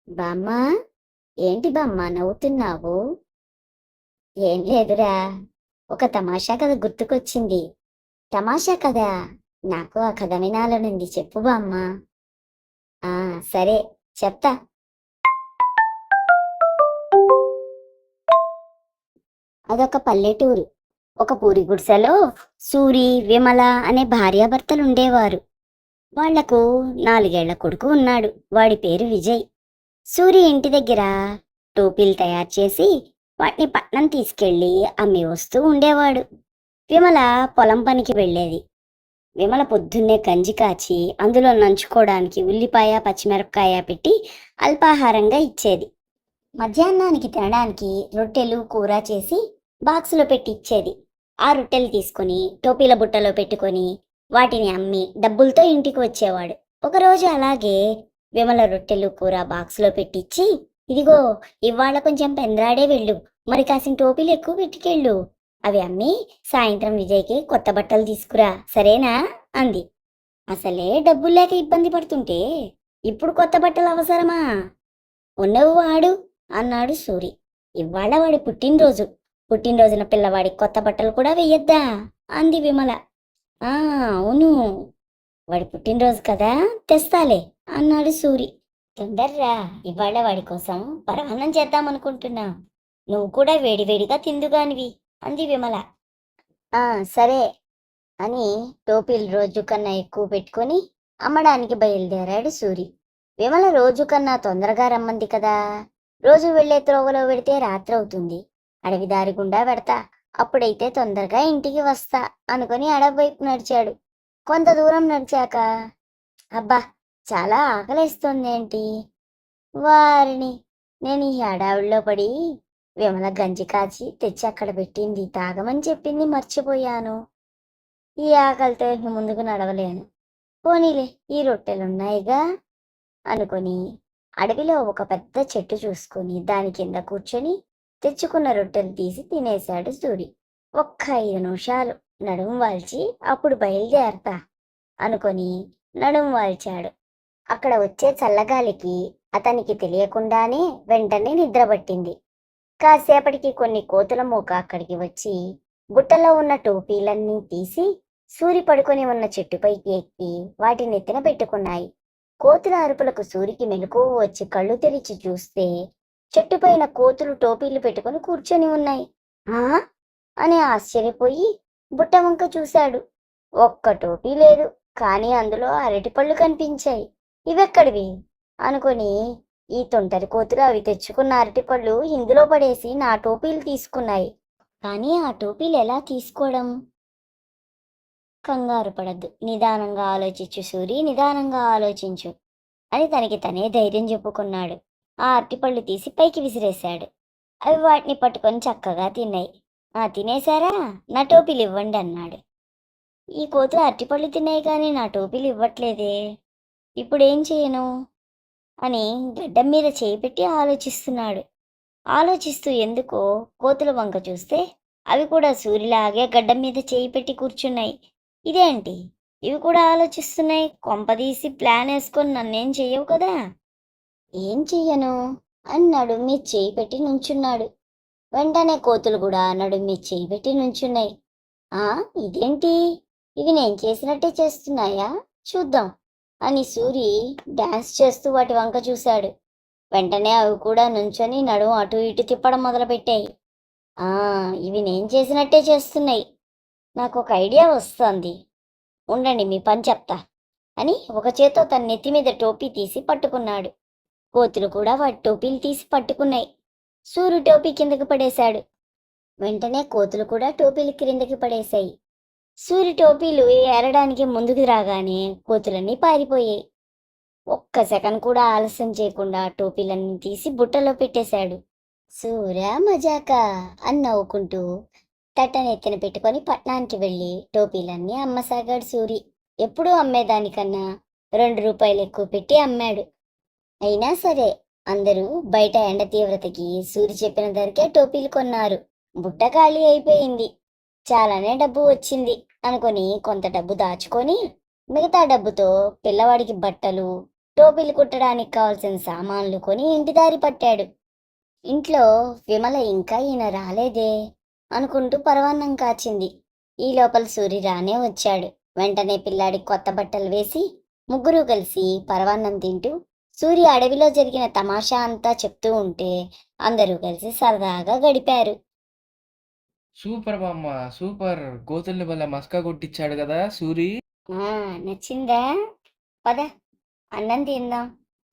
బామ్మ, ఏంటి బామ్మ నవ్వుతున్నావు? ఏం లేదురా, ఒక తమాషా కథ గుర్తుకొచ్చింది. తమాషా కదా, నాకు ఆ కథ వినాలనుంది, చెప్పు బామ్మ. ఆ, సరే, చెప్తా. అదొక పల్లెటూరు. ఒక పూరి గుడిసెలో సూరి, విమల అనే భార్యాభర్తలు ఉండేవారు. వాళ్లకు 4 ఏళ్ల కొడుకు ఉన్నాడు. వాడి పేరు విజయ్. సూరి ఇంటి దగ్గర టోపీలు తయారు చేసి వాటిని పట్నం తీసుకెళ్లి అమ్మి వస్తూ ఉండేవాడు. విమల పొలం పనికి వెళ్ళేది. విమల పొద్దున్నే గంజి కాచి అందులో నంచుకోవడానికి ఉల్లిపాయ పచ్చిమిరపకాయ పెట్టి అల్పాహారంగా ఇచ్చేది. మధ్యాహ్నానికి తినడానికి రొట్టెలు కూర చేసి బాక్సులో పెట్టి ఇచ్చేది. ఆ రొట్టెలు తీసుకొని టోపీల బుట్టలో పెట్టుకొని వాటిని అమ్మి డబ్బులతో ఇంటికి వచ్చేవాడు. ఒకరోజు అలాగే విమల రొట్టెలు కూర బాక్సులో పెట్టించి, ఇదిగో, ఇవాళ కొంచెం పెందరాడే వెళ్ళు, మరి కాసిన టోపీలు ఎక్కువ పెట్టుకెళ్ళు, అవి అమ్మి సాయంత్రం విజయ్కి కొత్త బట్టలు తీసుకురా, సరేనా అంది. అసలే డబ్బులు లేక ఇబ్బంది పడుతుంటే ఇప్పుడు కొత్త బట్టలు అవసరమా? ఉన్నవు వాడు అన్నాడు సూరి. ఇవాళ వాడి పుట్టినరోజు. పుట్టినరోజున పిల్లవాడికి కొత్త బట్టలు కూడా వెయ్యొద్దా అంది విమల. ఆ, అవును, వాడి పుట్టినరోజు కదా, తెస్తాలే అన్నాడు సూరి. తొందర్రా, ఇవాళ వాడి కోసం పరమాన్నం చేద్దామనుకుంటున్నా, నువ్వు కూడా వేడివేడిగా తిందుగానివి అంది విమల. ఆ, సరే అని టోపీలు రోజు కన్నా ఎక్కువ పెట్టుకొని అమ్మడానికి బయలుదేరాడు సూరి. విమల రోజు కన్నా తొందరగా రమ్మంది కదా, రోజు వెళ్లే త్రోవలో పెడితే రాత్రి అవుతుంది, అడవి దారి గుండా పెడతా, అప్పుడైతే తొందరగా ఇంటికి వస్తా అనుకుని అడవి వైపు నడిచాడు. కొంత దూరం నడిచాక, అబ్బా, చాలా ఆకలేస్తుంది ఏంటి, వారిని, నేను ఈ హడావుల్లో పడి విమల గంజి కాచి తెచ్చి అక్కడ పెట్టింది తాగమని చెప్పింది మర్చిపోయాను, ఈ ఆకలితో ఇక ముందుకు నడవలేను, పోనీలే ఈ రొట్టెలున్నాయిగా అనుకొని అడవిలో ఒక పెద్ద చెట్టు చూసుకొని దాని కింద కూర్చొని తెచ్చుకున్న రొట్టెలు తీసి తినేశాడు సూరి. ఒక్క 5 నిమిషాలు నడుము వాల్చి అప్పుడు బయలుదేరతా అనుకొని నడుము వాల్చాడు. అక్కడ వచ్చే చల్లగాలికి అతనికి తెలియకుండానే వెంటనే నిద్రపట్టింది. కాసేపటికి కొన్ని కోతుల మూక అక్కడికి వచ్చి బుట్టలో ఉన్న టోపీలన్నీ తీసి సూరి పడుకొని ఉన్న చెట్టుపైకి ఎక్కి వాటి నెత్తిన పెట్టుకున్నాయి. కోతుల అరుపులకు సూరికి మెలకువ వచ్చి కళ్ళు తెరిచి చూస్తే చెట్టుపైన కోతులు టోపీలు పెట్టుకుని కూర్చొని ఉన్నాయి. ఆ అని ఆశ్చర్యపోయి బుట్ట వంక చూశాడు. ఒక్క టోపీ లేదు, కానీ అందులో అరటిపళ్ళు కనిపించాయి. ఇవెక్కడివి అనుకొని, ఈ తొంటరి కోతులు అవి తెచ్చుకున్న అరటిపళ్ళు ఇందులో పడేసి నా టోపీలు తీసుకున్నాయి, కానీ ఆ టోపీలు ఎలా తీసుకోవడం? కంగారు పడద్దు, నిదానంగా ఆలోచించు సూరి, నిదానంగా ఆలోచించు అని తనకి తనే ధైర్యం చెప్పుకున్నాడు. ఆ అరటిపళ్ళు తీసి పైకి విసిరేశాడు. అవి వాటిని పట్టుకొని చక్కగా తిన్నాయి. ఆ, తినేశారా, నా టోపీలు ఇవ్వండి అన్నాడు. ఈ కోతులు అరటిపళ్ళు తిన్నాయి కానీ నా టోపీలు ఇవ్వట్లేదే, ఇప్పుడేం చేయను అని గడ్డం మీద చేయి పెట్టి ఆలోచిస్తున్నాడు. ఆలోచిస్తూ ఎందుకో కోతుల వంక చూస్తే అవి కూడా సూరిలాగే గడ్డం మీద చేయి పెట్టి కూర్చున్నాయి. ఇదేంటి, ఇవి కూడా ఆలోచిస్తున్నాయి, కొంపదీసి ప్లాన్ వేసుకొని నన్నేం చెయ్యవు కదా. ఏం చెయ్యను అని నడుం మీద చేయి పెట్టి నుంచున్నాడు. వెంటనే కోతులు కూడా నడుం మీద చేయి పెట్టి నుంచున్నాయి. ఆ, ఇదేంటి, ఇవి నేను చేసినట్టే చేస్తున్నాయా, చూద్దాం అని సూరి డాన్స్ చేస్తూ వాటి వంక చూశాడు. వెంటనే అవి కూడా నుంచొని నడుం అటు ఇటు తిప్పడం మొదలుపెట్టాయి. ఆ, ఇవి నేను చేసినట్టే చేస్తున్నాయి, నాకు ఒక ఐడియా వస్తుంది, ఉండండి మీ పని చెప్తా అని ఒక చేత్తో తన నెత్తి మీద టోపీ తీసి పట్టుకున్నాడు. కోతులు కూడా వాటి టోపీలు తీసి పట్టుకున్నాయి. సూర్యు టోపీ కిందకి పడేశాడు. వెంటనే కోతులు కూడా టోపీలు క్రిందకి పడేశాయి. సూర్యు టోపీలు ఏరడానికి ముందుకు రాగానే కోతులన్నీ పారిపోయాయి. ఒక్క సెకండ్ కూడా ఆలస్యం చేయకుండా టోపీలన్నీ తీసి బుట్టలో పెట్టేశాడు. సూర్య మజాక అని నవ్వుకుంటూ తట్టనెత్తిన పెట్టుకొని పట్నానికి వెళ్ళి టోపీలన్నీ అమ్మసాగాడు సూరి. ఎప్పుడూ అమ్మేదానికన్నా 2 రూపాయలు ఎక్కువ పెట్టి అమ్మాడు. అయినా సరే అందరూ బయట ఎండ తీవ్రతకి సూరి చెప్పిన ధరకే టోపీలు కొన్నారు. బుట్ట ఖాళీ అయిపోయింది, చాలానే డబ్బు వచ్చింది అనుకొని కొంత డబ్బు దాచుకొని మిగతా డబ్బుతో పిల్లవాడికి బట్టలు, టోపీలు కుట్టడానికి కావాల్సిన సామాన్లు కొని ఇంటి దారి పట్టాడు. ఇంట్లో విమల ఇంకా ఈయన రాలేదే అనుకుంటూ పరవాన్నం కాచింది. ఈ లోపల సూరి రానే వచ్చాడు. వెంటనే పిల్లాడికి కొత్త బట్టలు వేసి ముగ్గురు కలిసి పరవాన్నం తింటూ సూరి అడవిలో జరిగిన తమాషా అంతా చెప్తూ ఉంటే అందరూ కలిసి సరదాగా గడిపారు. సూపర్ బామ్మ. సూపర్. కోతుల్ని భలే మస్కా కొట్టిచ్చాడు కదా సూరి. నచ్చిందా? పద, అన్నం తిందాం.